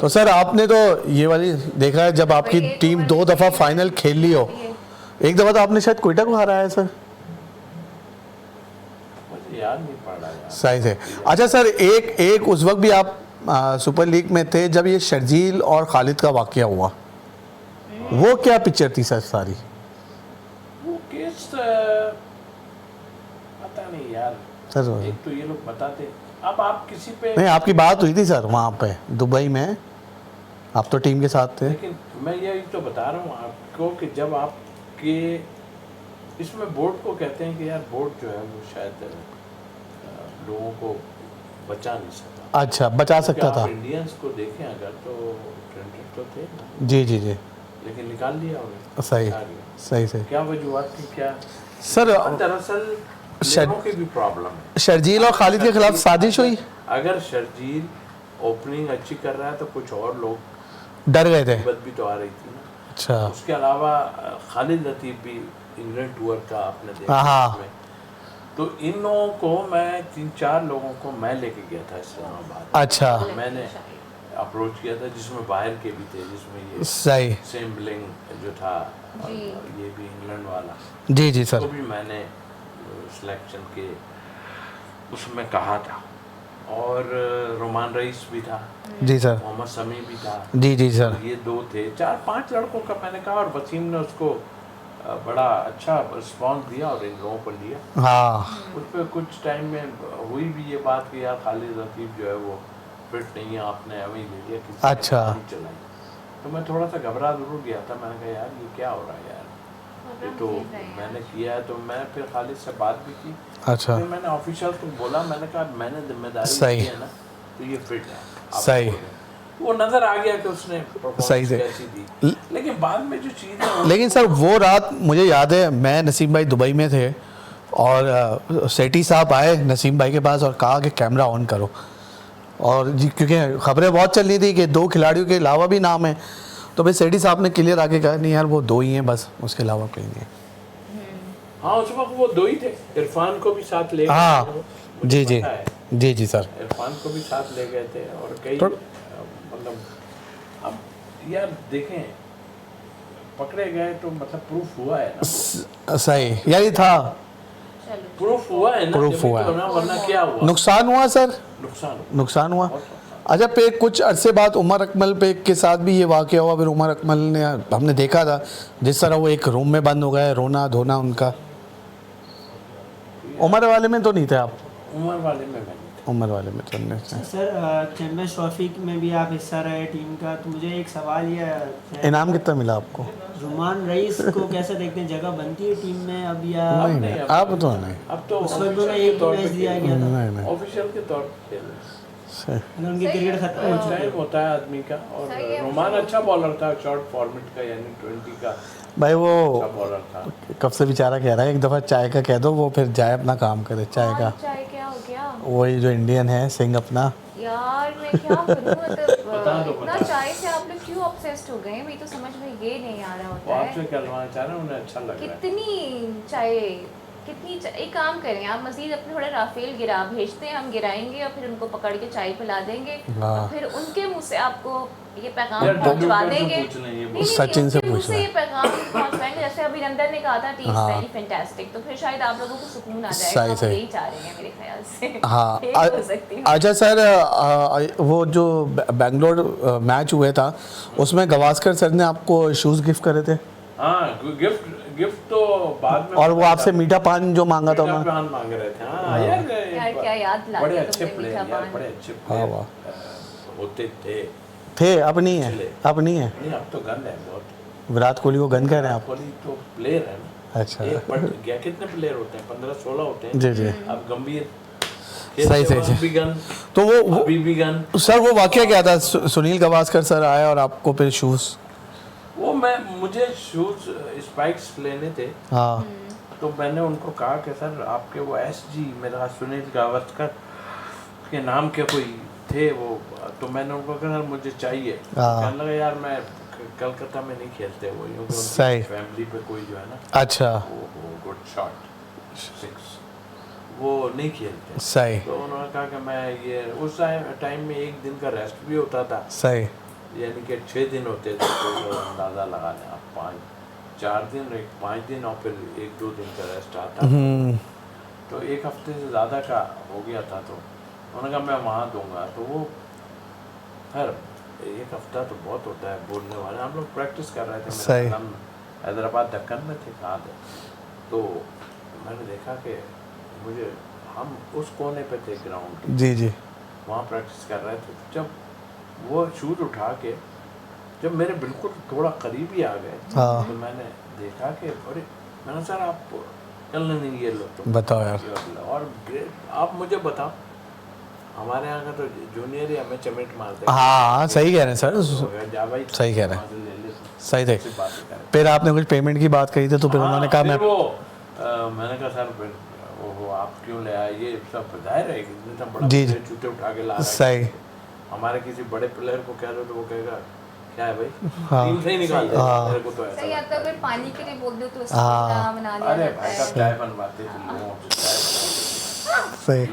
तो सर आपने तो ये वाली देखा है, जब आपकी टीम 2 दफ़ा फाइनल खेल ली हो, एक दफ़ा तो आपने शायद कोयटा को हराया है सर, मुझे याद नहीं पड़ रहा यार। सही से। अच्छा सर, एक उस वक्त भी आप सुपर लीग में थे जब ये शर्जील और खालिद का वाकया हुआ, वो क्या पिक्चर थी सर सारी? वो केस पता नहीं यार सर एक तो ये लोग बताते, अब आप किसी पे नहीं, आपकी बात हुई थी सर वहाँ पे दुबई में, आप तो टीम के साथ थे। लेकिन मैं यही तो बता रहा हूँ आपको कि जब आपके इसमें बोर्ड को कहते हैं कि यार बोर्ड जो है वो शायद लोगों को बचा नहीं सका। अच्छा, बचा सकता था। इंडियंस को देखें अगर तो ट्रेंडेड तो थे ना, जी जी जी, लेकिन निकाल लिया उन्हें। सही सही से। क्या वजूहत थी क्या सर दरअसल शर- प्लेयरों की भी प्रॉब्लम है। शर्जील और खालिद के खिलाफ साजिश हुई, अगर शर्जील ओपनिंग अच्छी कर रहा है तो कुछ और लोग डर गए थे। मुसीबत भी तो आ रही थी ना। अच्छा, उसके अलावा खालिद लतीफ़ भी इंग्लैंड टूर का आपने देखा हाँ। उसमें। तो इन लोगों को मैं 3-4 लोगों को मैं लेके गया था इस्लामाबाद। अच्छा, मैंने अप्रोच किया था जिसमें बाहर के भी थे, जिसमें ये सही। सेम ब्लिंग जो था ये भी इंग्लैंड वाला, जी जी तो सर, भी मैंने सिलेक्शन के उसमें कहा था। और रोमान रईस भी था, जी सर, मोहम्मद समी भी था, जी जी सर, ये 2 थे, 4-5 लड़कों का मैंने कहा। और वसीम ने उसको बड़ा अच्छा रिस्पॉन्स दिया और इन लोगों को लिया। हाँ उस पर कुछ टाइम में हुई भी ये बात कि यार खालिद लतीफ़ जो है वो फिट नहीं है, आपने अभी ले लिया किसी ने अच्छा। नहीं चलाई। तो मैं थोड़ा सा घबरा जरूर गया था, मैंने कहा यार ये क्या हो रहा है यार, ये तो मैंने किया है। तो मैं फिर खालिद से बात भी की, अच्छा, फिर मैंने ऑफिशियल को बोला, मैंने कहा मैंने जिम्मेदारी सही। ली है ना, तो ये फिट है आप सही। बोलें। वो नज़र आ गया कि उसने सही परफॉर्मेंस से। कैसी दी, लेकिन बाद में जो चीज़ है लेकिन सर वो रात मुझे याद है, मैं नसीम भाई दुबई में थे और सेठी साहब आए नसीम भाई के पास और कहा कि कैमरा ऑन करो, और जी क्योंकि खबरें बहुत चल रही थी कि 2 खिलाड़ियों के अलावा भी नाम है, तो भाई सेठी साहब ने क्लियर आके कहा नहीं यार वो 2 ही हैं बस, उसके अलावा कोई नहीं है। हाँ उस वक्त वो 2 ही थे, इरफान को भी साथ ले गए। हाँ, मुझे जी जी पता है, जी जी सर। इरफान को भी साथ ले गए थे और कई तो- मतलब अब यार देखें पकड़े गए तो मतलब प्रूफ हुआ है ना, सही, यही था, प्रूफ हुआ है ना, Proof जब भी हुआ है। तो ना, वरना क्या हुआ, नुकसान हुआ सर, नुकसान नुकसान हुआ। बहुत नुकसान। अच्छा, पे कुछ अरसे बाद उमर अकमल पे के साथ भी ये वाक़या हुआ, फिर उमर अकमल ने हमने देखा था जिस तरह वो एक रूम में बंद हो गए, रोना धोना उनका। उमर वाले में तो नहीं थे आप? उम्र वाले में मैंने उमर वाले में तो नहीं थे। सर चैम्पियंस ट्रॉफी में भी आप हिस्सा रहे टीम का, तो मुझे एक सवाल ये है, इनाम कितना मिला आपको? रुमान रईस को कैसे देखते हैं, जगह बनती है टीम में अब या नहीं नहीं, आप तो नहीं। अब तो उस वक्त official उन्हें के एक तौर मैच पे दिया खेल गया था, नहीं नहीं, ऑफिशियल के तौर पर खेल रहे हैं। सही। मतलब उनकी करियर खत्म हो चुकी है। टाइम होता है आदमी का। और रोमान अच्छा बॉलर था, शॉर्ट फॉर्मेट का, यानी 20 का भाई वो अच्छा बॉलर था। कब से बेचारा कह रहा है एक दफ़ा चाय का कह दो, वो फिर जाए अपना काम करे चाय का। चाय क्या हो गया वही जो इंडियन है सिंह अपना। यार, मैं क्या करूं मतलब बता दो, इतना बता दो। चाय से आप लोग क्यों ऑब्सेस्ड हो गए, मुझे तो समझ में ये नहीं आ रहा वो होता आपसे है। कहलवाना चाह रहे हैं, उन्हें अच्छा लग रहा है। कितनी चाय, एक काम करें आप, मजीद अपने थोड़ा राफेल गिरा भेजते हैं, हम गिराएंगे और फिर उनको पकड़ के चाय पिला देंगे हाँ। और फिर उनके मुंह से आपको ये पैगाम यार, पहुंचवा डॉक्टर से देंगे। पूछ लें ये नहीं, सचिन से उनके मुंह पूछना से है। ये पैगाम पहुंचवाएंगे, जैसे अभिनंदन ने कहा था टी इज हाँ। वेरी फैंटास्टिक, तो फिर शायद आप लोगों को सुकून आ सही, जाएगा। सही। हम यही चाह रहे हैं मेरे ख्याल से। हाँ। यही हो सकती है। अच्छा सर, वो जो बेंगलोर मैच हुए था उसमें गवास्कर सर ने आपको शूज़ गिफ्ट करे थे, हाँ, गिफ्ट तो बाद में। और वो आपसे मीठा पान जो मांगा था मीठा उन्होंने। पान मांग रहे थे। हाँ यार, यार क्या याद ला बड़े दिया अच्छे तुमने प्लेयर मीठा यार, पान। बड़े अच्छे हाँ, प्लेयर होते थे। थे, अब नहीं है, अब नहीं है। नहीं, अब तो गन है बहुत। विराट कोहली को गन कह रहे हैं आप? कोहली तो प्लेयर है ना। अच्छा, एक बढ़ गया, कितने प्लेयर होते हैं? 15-16 होते हैं। जी जी, अब गंभीर सही, खेलते सही। वक्त भी गन, तो वो अभी भी गन। सर वो वाकया क्या था? सुनील गावस्कर सर आए और आपको फिर शूज़। वो मुझे शूज स्पाइक्स लेने थे, हाँ तो मैंने उनको कहा कि सर आपके वो SG मेरा सुनील गावस्कर के नाम के कोई थे वो, तो मैंने उनको कहा सर मुझे चाहिए। हाँ। कहने लगा यार मैं कलकत्ता में नहीं खेलते वो, क्योंकि सही। उनकी फैमिली पे कोई जो है ना, अच्छा, वो गुड शॉट 6 वो नहीं खेलते। सही तो उन्होंने कहा कि मैं ये उस टाइम में एक दिन का रेस्ट भी होता था, सही। यानी कि 6 दिन होते थे तो अंदाज़ा लगा लें आप 4 दिन 5 दिन और फिर 1-2 दिन का रेस्ट आता। तो 1 हफ्ते से ज़्यादा का हो गया था, तो उन्होंने कहा मैं वहाँ दूंगा। तो वो खैर 1 हफ्ता तो बहुत होता है बोलने वाले। हम लोग प्रैक्टिस कर रहे थे, सही। हम हैदराबाद दक्कन में थे, कहाँ थे, तो मैंने देखा कि मुझे हम उस कोने पे थे ग्राउंड के, जी जी वहाँ प्रैक्टिस कर रहे थे। जब वो शूज़ उठा के जब मेरे बिल्कुल थोड़ा करीब ही आ गए, हाँ। तो मैंने देखा कि अरे मैंने सर आप चलने नहीं, ये लो तो बताओ यार। और आप मुझे बताओ, हमारे यहाँ का तो जूनियर ही हमें चमेट मारते हैं। हाँ सही कह रहे हैं सर, जा भाई, सही कह रहे हैं। वहाँ से ले ले, सही थे। ऐसी बातें करें। फिर आपने कुछ पेमेंट की बात कही थी तो फिर हाँ, उन्होंने कहा फिर मैं वो मैंने कहा सर फिर वो आप क्यों ले आए, ये सब जाहिर है कि इतना बड़ा जी, जी। प्लेयर जूते उठा के ला रहा है। सही। हमारे किसी बड़े प्लेयर को कह दो तो वो कहेगा क्या है भाई, हाँ। टीम से ही निकाल दे, हाँ। मेरे को तो ऐसा सही आता लगता है। अगर पानी के लिए बोल दो तो उसको हाँ। बना लिया अरे जाता भाई है। साहब चाय बनवाते थे लोगों से, चाय बनवाते थे। सही।